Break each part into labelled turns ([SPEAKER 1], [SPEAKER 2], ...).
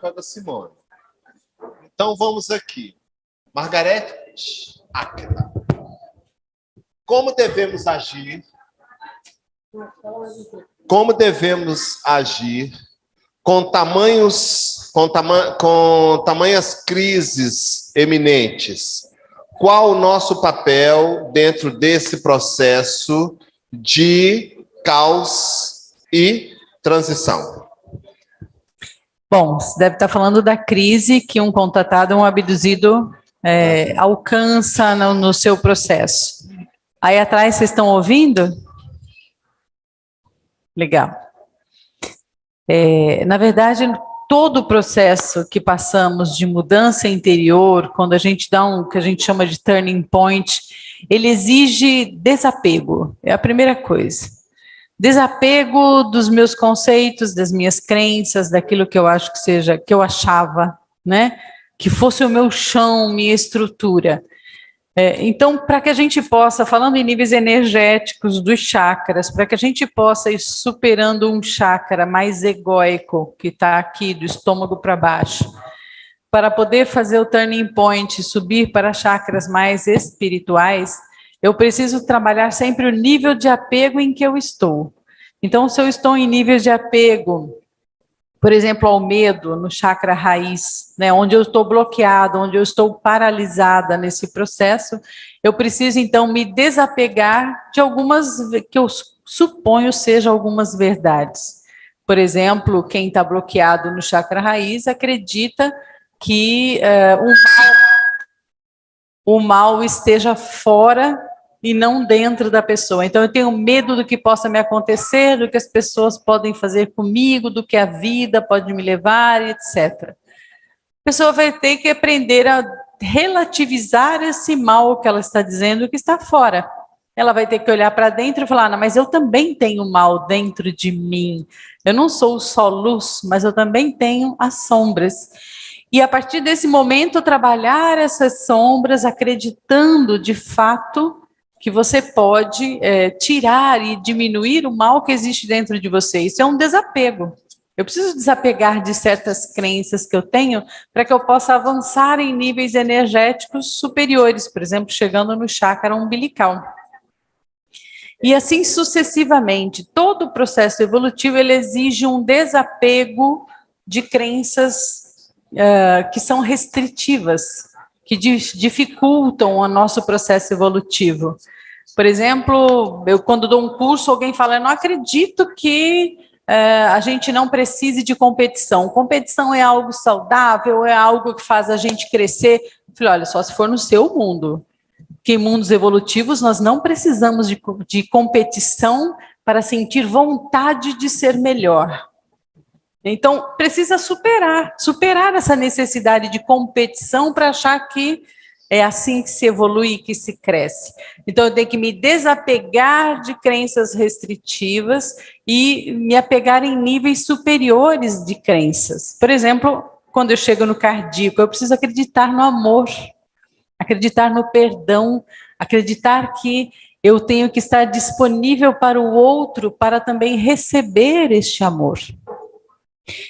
[SPEAKER 1] da Simone. Então vamos aqui. Margarete Áquila. Como devemos agir? Como devemos agir com tamanhas crises eminentes? Qual o nosso papel dentro desse processo de caos e transição?
[SPEAKER 2] Bom, você deve estar falando da crise que um contatado, um abduzido alcança no seu processo. Aí atrás, vocês estão ouvindo? Legal. Na verdade, todo o processo que passamos de mudança interior, quando a gente dá um que a gente chama de turning point, ele exige desapego, é a primeira coisa. Desapego dos meus conceitos, das minhas crenças, daquilo que eu acho que eu achava, né? Que fosse o meu chão, minha estrutura. Então, para que a gente possa, falando em níveis energéticos dos chakras, para que a gente possa ir superando um chakra mais egóico, que está aqui, do estômago para baixo, para poder fazer o turning point, subir para chakras mais espirituais, eu preciso trabalhar sempre o nível de apego em que eu estou. Então, se eu estou em níveis de apego, por exemplo, ao medo, no chakra raiz, né, onde eu estou bloqueada, onde eu estou paralisada nesse processo, eu preciso, então, me desapegar de algumas, que eu suponho sejam algumas verdades. Por exemplo, quem está bloqueado no chakra raiz acredita que o mal esteja fora e não dentro da pessoa. Então, eu tenho medo do que possa me acontecer, do que as pessoas podem fazer comigo, do que a vida pode me levar, etc. A pessoa vai ter que aprender a relativizar esse mal que ela está dizendo que está fora. Ela vai ter que olhar para dentro e falar, não, mas eu também tenho mal dentro de mim. Eu não sou só luz, mas eu também tenho as sombras. E a partir desse momento, trabalhar essas sombras, acreditando de fato que você pode tirar e diminuir o mal que existe dentro de você. Isso é um desapego. Eu preciso desapegar de certas crenças que eu tenho para que eu possa avançar em níveis energéticos superiores, por exemplo, chegando no chakra umbilical. E assim sucessivamente. Todo o processo evolutivo ele exige um desapego de crenças que são restritivas, que dificultam o nosso processo evolutivo. Por exemplo, eu quando dou um curso, alguém fala, eu não acredito que a gente não precise de competição. Competição é algo saudável, é algo que faz a gente crescer. Eu falei, olha, só se for no seu mundo. Porque em mundos evolutivos nós não precisamos de competição para sentir vontade de ser melhor. Então, precisa superar essa necessidade de competição para achar que é assim que se evolui, que se cresce. Então, eu tenho que me desapegar de crenças restritivas e me apegar em níveis superiores de crenças. Por exemplo, quando eu chego no cardíaco, eu preciso acreditar no amor, acreditar no perdão, acreditar que eu tenho que estar disponível para o outro para também receber este amor.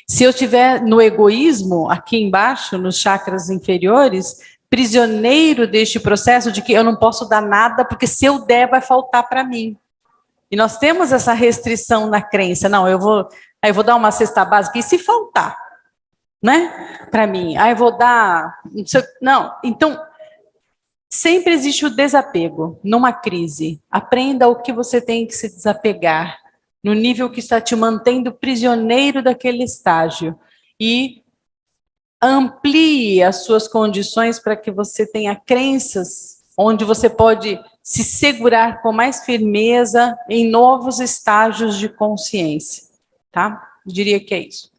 [SPEAKER 2] Se eu estiver no egoísmo, aqui embaixo, nos chakras inferiores, prisioneiro deste processo de que eu não posso dar nada, porque se eu der, vai faltar para mim. E nós temos essa restrição na crença. Não, eu vou dar uma cesta básica, e se faltar, né? Para mim. Eu vou dar... Não, então... Sempre existe o desapego numa crise. Aprenda o que você tem que se desapegar, no nível que está te mantendo prisioneiro daquele estágio. E amplie as suas condições para que você tenha crenças onde você pode se segurar com mais firmeza em novos estágios de consciência. Tá? Eu diria que é isso.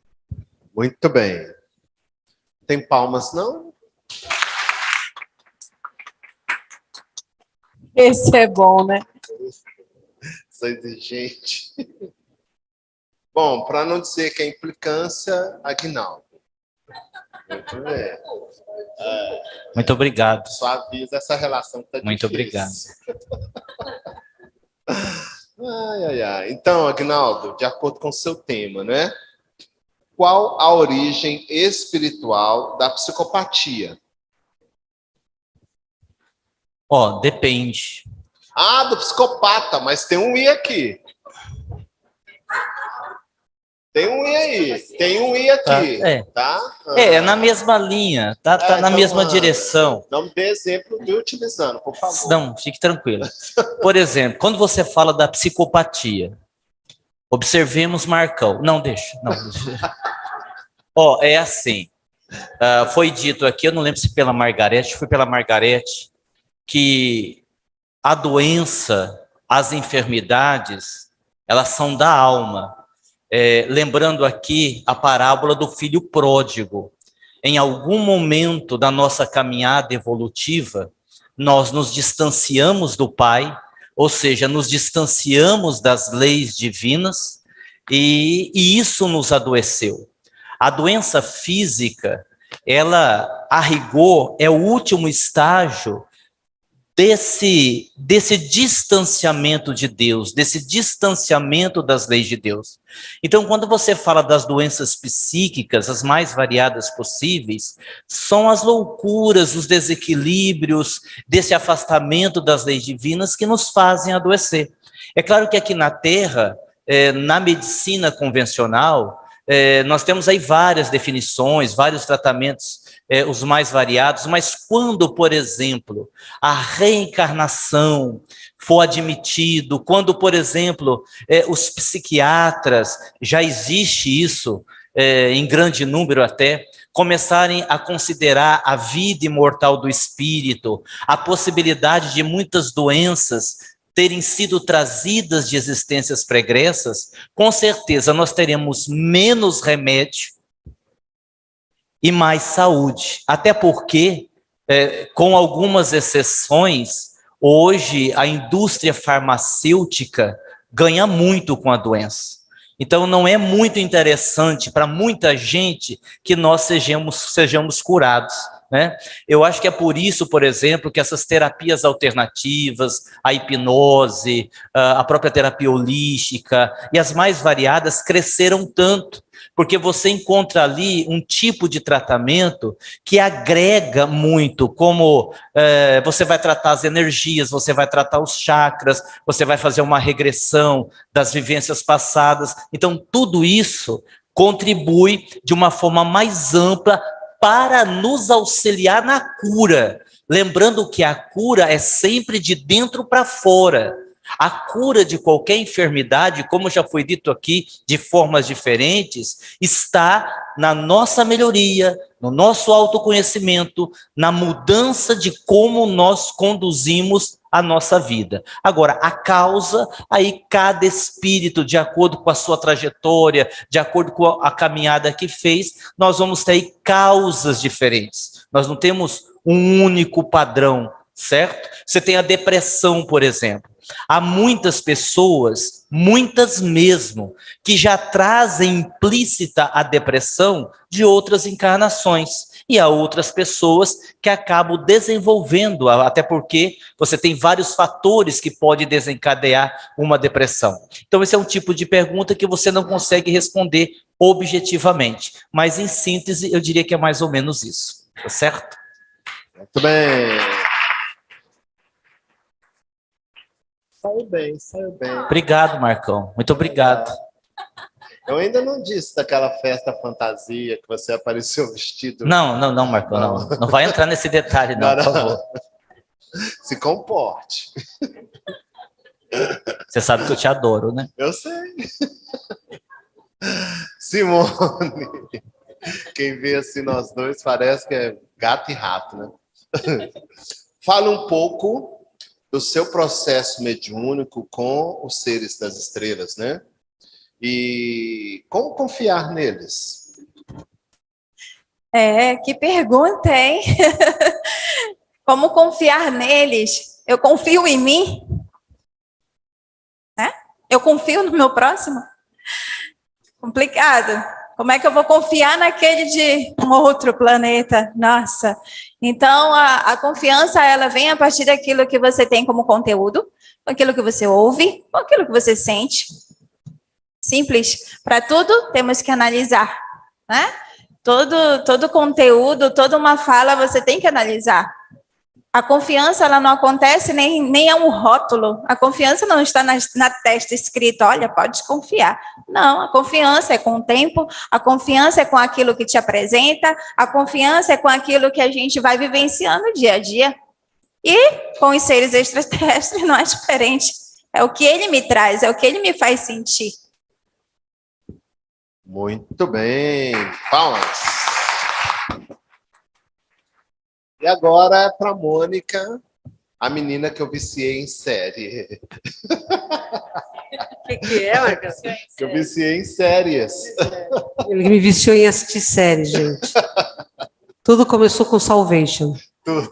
[SPEAKER 1] Muito bem. Tem palmas, não?
[SPEAKER 2] Esse é bom, né?
[SPEAKER 1] Sou exigente. Bom, para não dizer que é implicância, Aguinaldo. Muito bem.
[SPEAKER 3] Muito obrigado.
[SPEAKER 1] Só avisa essa relação que está difícil.
[SPEAKER 3] Muito obrigado.
[SPEAKER 1] Então, Aguinaldo, de acordo com o seu tema, né? Qual a origem espiritual da psicopatia?
[SPEAKER 3] Depende.
[SPEAKER 1] Do psicopata, mas tem um I aqui. Tem um I aí. Tem um I aqui. Tá?
[SPEAKER 3] É na mesma linha. Tá na
[SPEAKER 1] então,
[SPEAKER 3] mesma direção.
[SPEAKER 1] Não me dê exemplo de utilizando, por favor.
[SPEAKER 3] Não, fique tranquilo. Por exemplo, quando você fala da psicopatia, observemos Marcão. Não, deixa. É assim. Foi dito aqui, eu não lembro se pela Margarete, foi pela Margarete, que a doença, as enfermidades, elas são da alma. Lembrando aqui a parábola do filho pródigo. Em algum momento da nossa caminhada evolutiva, nós nos distanciamos do Pai, ou seja, nos distanciamos das leis divinas, e isso nos adoeceu. A doença física, ela, a rigor, é o último estágio desse distanciamento de Deus, desse distanciamento das leis de Deus. Então, quando você fala das doenças psíquicas, as mais variadas possíveis, são as loucuras, os desequilíbrios, desse afastamento das leis divinas que nos fazem adoecer. É claro que aqui na Terra, na medicina convencional, nós temos aí várias definições, vários tratamentos, os mais variados, mas quando, por exemplo, a reencarnação for admitido, quando, por exemplo, os psiquiatras, já existe isso, em grande número até, começarem a considerar a vida imortal do espírito, a possibilidade de muitas doenças terem sido trazidas de existências pregressas, com certeza nós teremos menos remédio e mais saúde. Até porque, com algumas exceções, hoje a indústria farmacêutica ganha muito com a doença. Então não é muito interessante para muita gente que nós sejamos curados, né? Eu acho que é por isso, por exemplo, que essas terapias alternativas, a hipnose, a própria terapia holística e as mais variadas cresceram tanto, porque você encontra ali um tipo de tratamento que agrega muito, como você vai tratar as energias, você vai tratar os chakras, você vai fazer uma regressão das vivências passadas. Então, tudo isso contribui de uma forma mais ampla para nos auxiliar na cura. Lembrando que a cura é sempre de dentro para fora. A cura de qualquer enfermidade, como já foi dito aqui, de formas diferentes, está na nossa melhoria, no nosso autoconhecimento, na mudança de como nós conduzimos a nossa vida. Agora, a causa, aí cada espírito, de acordo com a sua trajetória, de acordo com a caminhada que fez, nós vamos ter aí causas diferentes. Nós não temos um único padrão, certo? Você tem a depressão, por exemplo. Há muitas pessoas, muitas mesmo, que já trazem implícita a depressão de outras encarnações. E há outras pessoas que acabam desenvolvendo, até porque você tem vários fatores que podem desencadear uma depressão. Então, esse é um tipo de pergunta que você não consegue responder objetivamente. Mas, em síntese, eu diria que é mais ou menos isso. Tá certo?
[SPEAKER 1] Muito bem. Saiu bem.
[SPEAKER 3] Obrigado, Marcão. Muito obrigado.
[SPEAKER 1] Eu ainda não disse daquela festa fantasia que você apareceu vestido.
[SPEAKER 3] Não, Marcão, não. Não vai entrar nesse detalhe, não, por favor.
[SPEAKER 1] Se comporte.
[SPEAKER 3] Você sabe que eu te adoro, né?
[SPEAKER 1] Eu sei. Simone, quem vê assim nós dois parece que é gato e rato, né? Fala um pouco do seu processo mediúnico com os seres das estrelas, né? E como confiar neles?
[SPEAKER 4] Que pergunta, hein? Como confiar neles? Eu confio em mim? Né? Eu confio no meu próximo? Complicado. Como é que eu vou confiar naquele de um outro planeta? Nossa. Então, a confiança, ela vem a partir daquilo que você tem como conteúdo, aquilo que você ouve, aquilo que você sente. Simples. Para tudo, temos que analisar. né? Todo conteúdo, toda uma fala, você tem que analisar. A confiança, ela não acontece, nem é um rótulo. A confiança não está na testa escrito, olha, pode confiar. Não, a confiança é com o tempo, a confiança é com aquilo que te apresenta, a confiança é com aquilo que a gente vai vivenciando dia a dia. E com os seres extraterrestres não é diferente. É o que ele me traz, é o que ele me faz sentir.
[SPEAKER 1] Muito bem. Palmas. E agora para Mônica, a menina que eu viciei em série.
[SPEAKER 5] O que é, Marcos?
[SPEAKER 1] Que eu viciei em séries.
[SPEAKER 5] Ele me viciou em assistir séries, gente. Tudo começou com Salvation.
[SPEAKER 1] Tudo.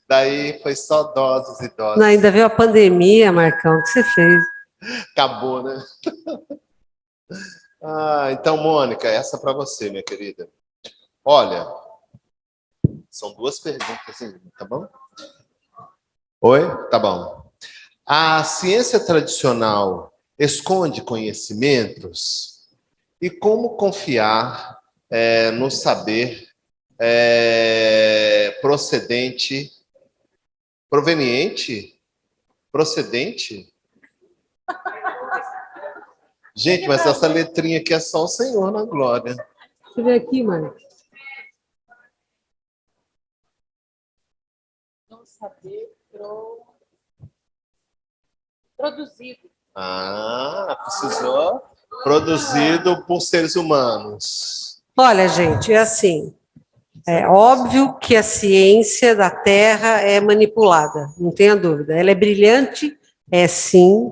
[SPEAKER 1] Daí foi só doses e doses.
[SPEAKER 5] Não, ainda veio a pandemia, Marcão. O que você fez?
[SPEAKER 1] Acabou, né? Então, Mônica, essa para você, minha querida. Olha, são duas perguntas, tá bom? Oi? Tá bom. A ciência tradicional esconde conhecimentos? E como confiar no saber proveniente? Procedente? Gente, mas essa letrinha aqui é só o Senhor na glória.
[SPEAKER 5] Deixa eu ver aqui, Marcos.
[SPEAKER 2] Não saber produzido.
[SPEAKER 1] Precisou. Produzido por seres humanos.
[SPEAKER 5] Olha, gente, é assim. É óbvio que a ciência da Terra é manipulada, não tenha dúvida. Ela é brilhante, sim.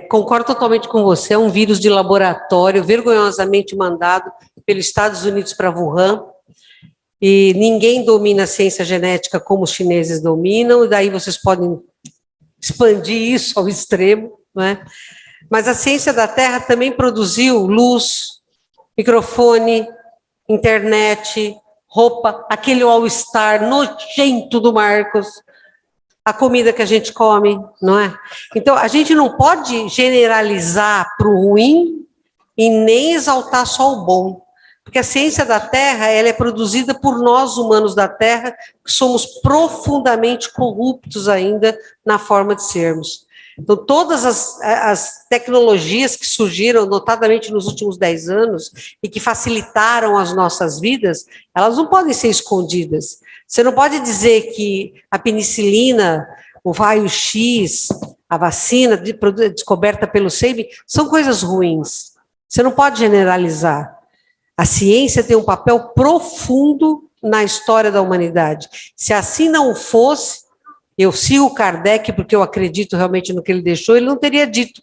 [SPEAKER 5] Concordo totalmente com você, é um vírus de laboratório, vergonhosamente mandado pelos Estados Unidos para Wuhan, e ninguém domina a ciência genética como os chineses dominam, e daí vocês podem expandir isso ao extremo, não é? Mas a ciência da Terra também produziu luz, microfone, internet, roupa, aquele all-star nojento do Marcos, a comida que a gente come, não é? Então, a gente não pode generalizar para o ruim e nem exaltar só o bom, porque a ciência da Terra, ela é produzida por nós, humanos da Terra, que somos profundamente corruptos ainda na forma de sermos. Então, todas as tecnologias que surgiram, notadamente nos últimos 10 anos, e que facilitaram as nossas vidas, elas não podem ser escondidas. Você não pode dizer que a penicilina, o raio-x, a vacina descoberta pelo SEIB, são coisas ruins. Você não pode generalizar. A ciência tem um papel profundo na história da humanidade. Se assim não fosse, eu sigo Kardec, porque eu acredito realmente no que ele deixou, ele não teria dito,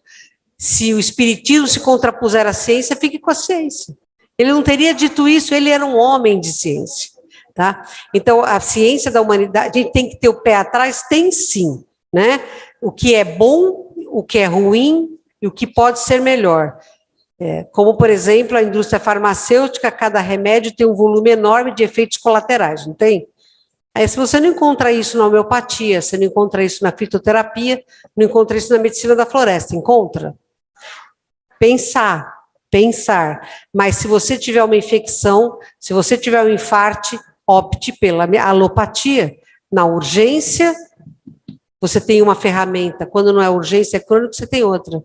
[SPEAKER 5] se o espiritismo se contrapuser à ciência, fique com a ciência. Ele não teria dito isso, ele era um homem de ciência. Tá? Então, a ciência da humanidade, a gente tem que ter o pé atrás? Tem sim, né? O que é bom, o que é ruim e o que pode ser melhor. Como, por exemplo, a indústria farmacêutica, cada remédio tem um volume enorme de efeitos colaterais, não tem? Aí, se você não encontra isso na homeopatia, você não encontra isso na fitoterapia, não encontra isso na medicina da floresta, encontra? Pensar, mas se você tiver uma infecção, se você tiver um infarte, opte pela alopatia. Na urgência, você tem uma ferramenta. Quando não é urgência, é crônico, você tem outra.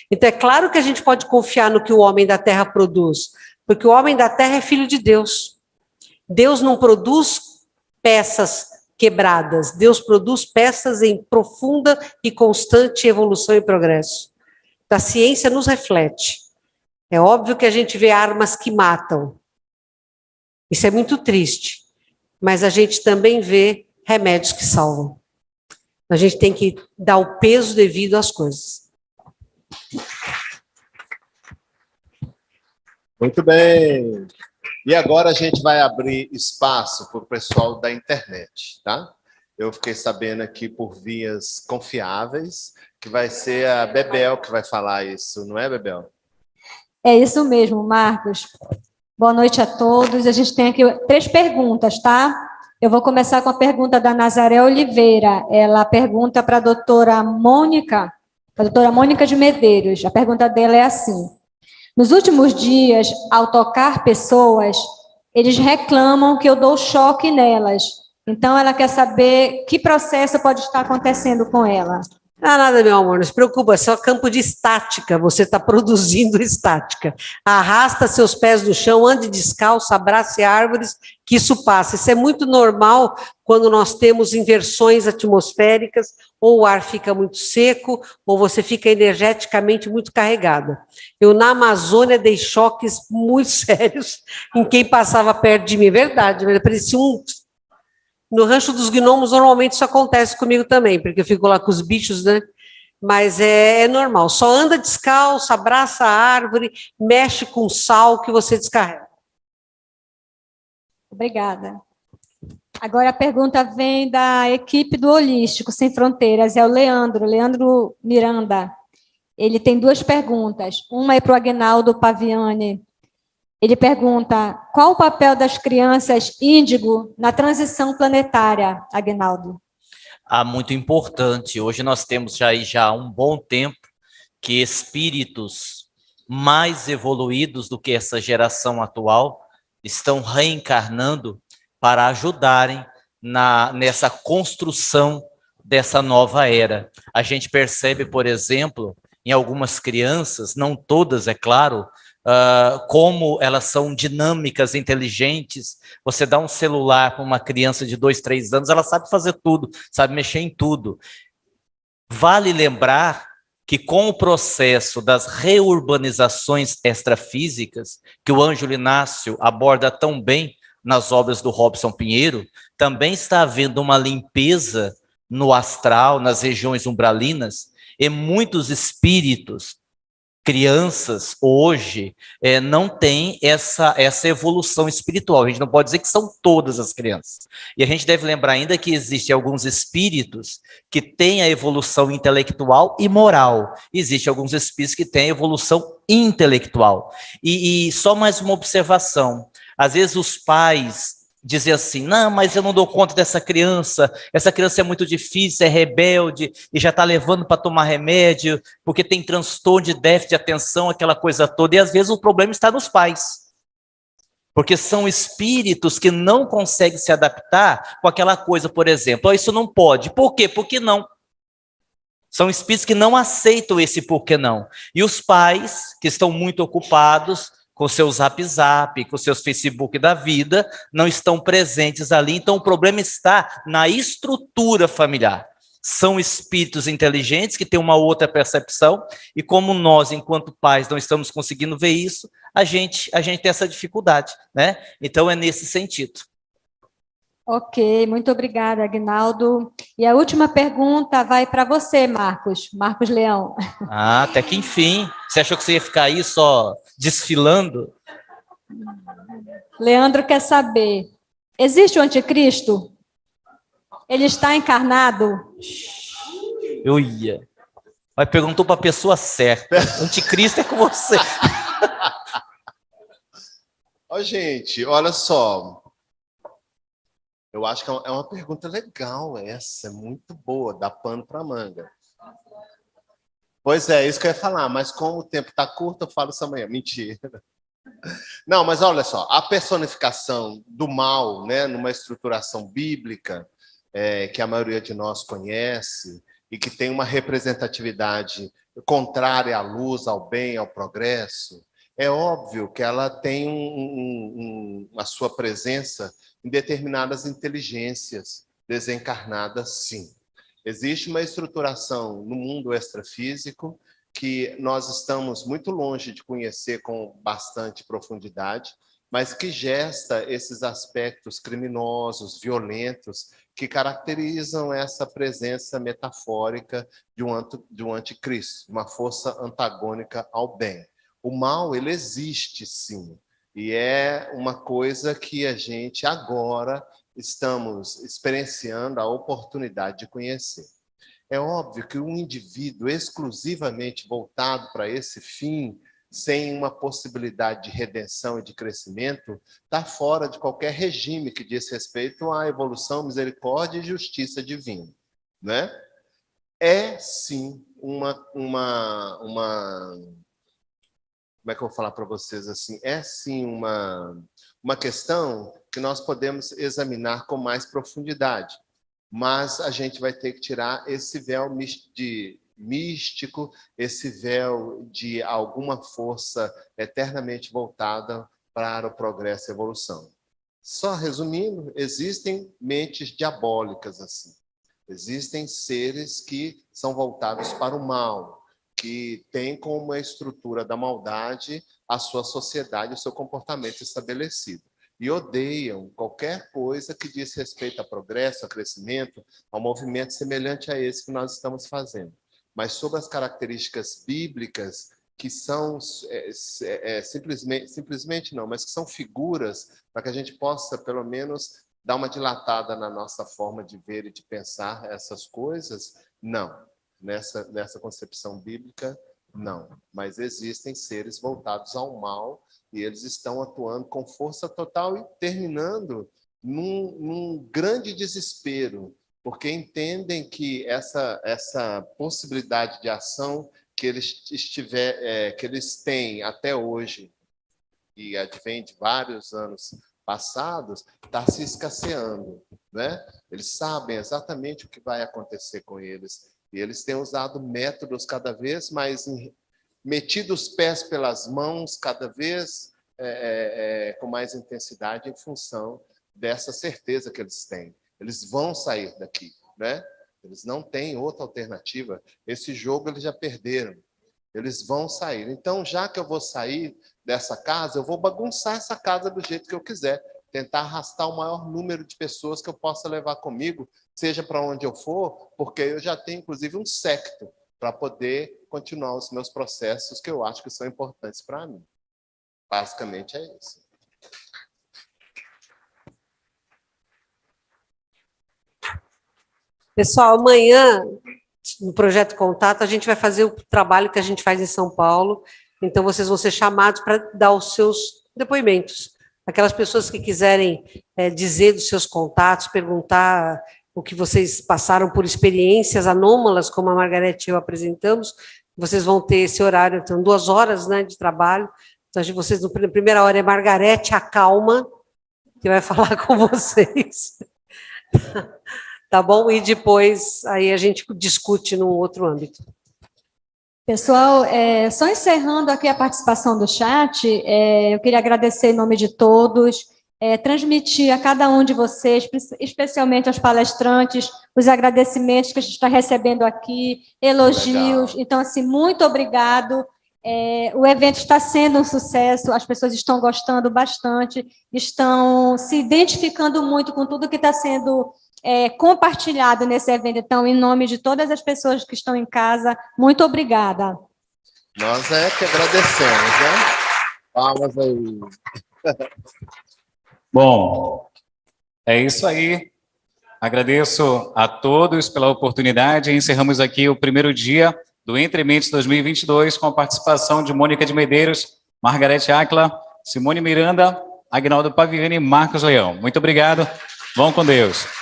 [SPEAKER 5] Então, é claro que a gente pode confiar no que o homem da terra produz, porque o homem da terra é filho de Deus. Deus não produz peças quebradas, Deus produz peças em profunda e constante evolução e progresso. A ciência nos reflete. É óbvio que a gente vê armas que matam. Isso é muito triste. Mas a gente também vê remédios que salvam. A gente tem que dar o peso devido às coisas.
[SPEAKER 1] Muito bem. E agora a gente vai abrir espaço para o pessoal da internet, tá? Eu fiquei sabendo aqui por vias confiáveis que vai ser a Bebel que vai falar isso, não é, Bebel?
[SPEAKER 6] É isso mesmo, Marcos. Boa noite a todos. A gente tem aqui 3 perguntas, tá? Eu vou começar com a pergunta da Nazaré Oliveira. Ela pergunta para a doutora Mônica de Medeiros. A pergunta dela é assim: Nos últimos dias, ao tocar pessoas, eles reclamam que eu dou choque nelas. Então, ela quer saber que processo pode estar acontecendo com ela.
[SPEAKER 5] Ah, nada, meu amor, não se preocupa, é só campo de estática, você está produzindo estática. Arrasta seus pés no chão, ande descalço, abrace árvores, que isso passa. Isso é muito normal quando nós temos inversões atmosféricas, ou o ar fica muito seco, ou você fica energeticamente muito carregada. Eu, na Amazônia, dei choques muito sérios em quem passava perto de mim, verdade, parecia um... No Rancho dos Gnomos, normalmente isso acontece comigo também, porque eu fico lá com os bichos, né? Mas é normal. Só anda descalço, abraça a árvore, mexe com sal que você descarrega.
[SPEAKER 6] Obrigada. Agora a pergunta vem da equipe do Holístico Sem Fronteiras, é o Leandro Miranda. Ele tem duas perguntas. Uma é para o Agnaldo Paviani. Ele pergunta, qual o papel das crianças índigo na transição planetária, Agnaldo?
[SPEAKER 3] Muito importante. Hoje nós temos já há um bom tempo que espíritos mais evoluídos do que essa geração atual estão reencarnando para ajudarem nessa construção dessa nova era. A gente percebe, por exemplo, em algumas crianças, não todas, é claro, como elas são dinâmicas, inteligentes. Você dá um celular para uma criança de 2, 3 anos, ela sabe fazer tudo, sabe mexer em tudo. Vale lembrar que com o processo das reurbanizações extrafísicas, que o Ângelo Inácio aborda tão bem nas obras do Robson Pinheiro, também está havendo uma limpeza no astral, nas regiões umbralinas, e muitos espíritos, crianças hoje não têm essa evolução espiritual. A gente não pode dizer que são todas as crianças. E a gente deve lembrar ainda que existem alguns espíritos que têm a evolução intelectual e moral. Existem alguns espíritos que têm a evolução intelectual. E só mais uma observação. Às vezes os pais dizer assim, não, mas eu não dou conta dessa criança, essa criança é muito difícil, é rebelde, e já está levando para tomar remédio, porque tem transtorno de déficit de atenção, aquela coisa toda, e às vezes o problema está nos pais, porque são espíritos que não conseguem se adaptar com aquela coisa, por exemplo, isso não pode, por quê? Porque não. São espíritos que não aceitam esse porquê não, e os pais, que estão muito ocupados, com seus zap, com seus Facebook da vida, não estão presentes ali. Então, o problema está na estrutura familiar. São espíritos inteligentes que têm uma outra percepção, e como nós, enquanto pais, não estamos conseguindo ver isso, a gente tem essa dificuldade, né? Então, é nesse sentido.
[SPEAKER 6] Ok, muito obrigada, Agnaldo. E a última pergunta vai para você, Marcos Leão.
[SPEAKER 3] Até que enfim. Você achou que você ia ficar aí só desfilando?
[SPEAKER 6] Leandro quer saber, existe o anticristo? Ele está encarnado?
[SPEAKER 3] Eu ia. Mas perguntou para a pessoa certa. Anticristo é com você.
[SPEAKER 1] Gente, olha só. Eu acho que é uma pergunta legal essa, é muito boa, dá pano para manga. Pois é, isso que eu ia falar, mas como o tempo está curto, eu falo isso amanhã. Mentira. Não, mas olha só, a personificação do mal, né, numa estruturação bíblica, que a maioria de nós conhece, e que tem uma representatividade contrária à luz, ao bem, ao progresso, é óbvio que ela tem a sua presença em determinadas inteligências desencarnadas, sim. Existe uma estruturação no mundo extrafísico que nós estamos muito longe de conhecer com bastante profundidade, mas que gesta esses aspectos criminosos, violentos, que caracterizam essa presença metafórica de um anticristo, uma força antagônica ao bem. O mal, ele existe, sim, e é uma coisa que a gente agora estamos experienciando a oportunidade de conhecer. É óbvio que um indivíduo exclusivamente voltado para esse fim, sem uma possibilidade de redenção e de crescimento, está fora de qualquer regime que diz respeito à evolução, misericórdia e justiça divina, né? É, sim, uma como é que eu vou falar para vocês assim? É sim uma questão que nós podemos examinar com mais profundidade, mas a gente vai ter que tirar esse véu de místico, esse véu de alguma força eternamente voltada para o progresso e a evolução. Só resumindo, existem mentes diabólicas assim. Existem seres que são voltados para o mal, que têm como a estrutura da maldade a sua sociedade, o seu comportamento estabelecido. E odeiam qualquer coisa que diz respeito a progresso, a crescimento, a um movimento semelhante a esse que nós estamos fazendo. Mas sobre as características bíblicas, que são simplesmente não, mas que são figuras para que a gente possa, pelo menos, dar uma dilatada na nossa forma de ver e de pensar essas coisas, não. Nessa concepção bíblica, não. Mas existem seres voltados ao mal e eles estão atuando com força total e terminando num grande desespero, porque entendem que essa possibilidade de ação que eles têm até hoje, e advém de vários anos passados, está se escasseando, né? Eles sabem exatamente o que vai acontecer com eles, e eles têm usado métodos cada vez mais metido os pés pelas mãos, cada vez com mais intensidade, em função dessa certeza que eles têm. Eles vão sair daqui, né? Eles não têm outra alternativa. Esse jogo eles já perderam. Eles vão sair. Então, já que eu vou sair dessa casa, eu vou bagunçar essa casa do jeito que eu quiser. Tentar arrastar o maior número de pessoas que eu possa levar comigo, seja para onde eu for, porque eu já tenho, inclusive, um séquito para poder continuar os meus processos que eu acho que são importantes para mim. Basicamente é isso.
[SPEAKER 5] Pessoal, amanhã, no Projeto Contato, a gente vai fazer o trabalho que a gente faz em São Paulo. Então, vocês vão ser chamados para dar os seus depoimentos. Aquelas pessoas que quiserem dizer dos seus contatos, perguntar o que vocês passaram por experiências anômalas, como a Margarete e eu apresentamos, vocês vão ter esse horário, então, 2 horas, né, de trabalho. Então, vocês, na primeira hora, é Margarete a Calma, que vai falar com vocês. Tá bom? E depois, aí a gente discute num outro âmbito.
[SPEAKER 6] Pessoal, só encerrando aqui a participação do chat, eu queria agradecer em nome de todos, transmitir a cada um de vocês, especialmente aos palestrantes, os agradecimentos que a gente está recebendo aqui, elogios.
[SPEAKER 1] Legal.
[SPEAKER 6] Então, assim, muito obrigado. O evento está sendo um sucesso, as pessoas estão gostando bastante, estão se identificando muito com tudo que está sendo compartilhado nesse evento. Então, em nome de todas as pessoas que estão em casa, muito obrigada.
[SPEAKER 1] Nós que agradecemos, né? Palmas aí.
[SPEAKER 7] Bom, é isso aí. Agradeço a todos pela oportunidade. Encerramos aqui o primeiro dia do Entre Mentes 2022 com a participação de Mônica de Medeiros, Margarete Áquila, Simone Miranda, Agnaldo Paviani e Marcos Leão. Muito obrigado. Vão com Deus.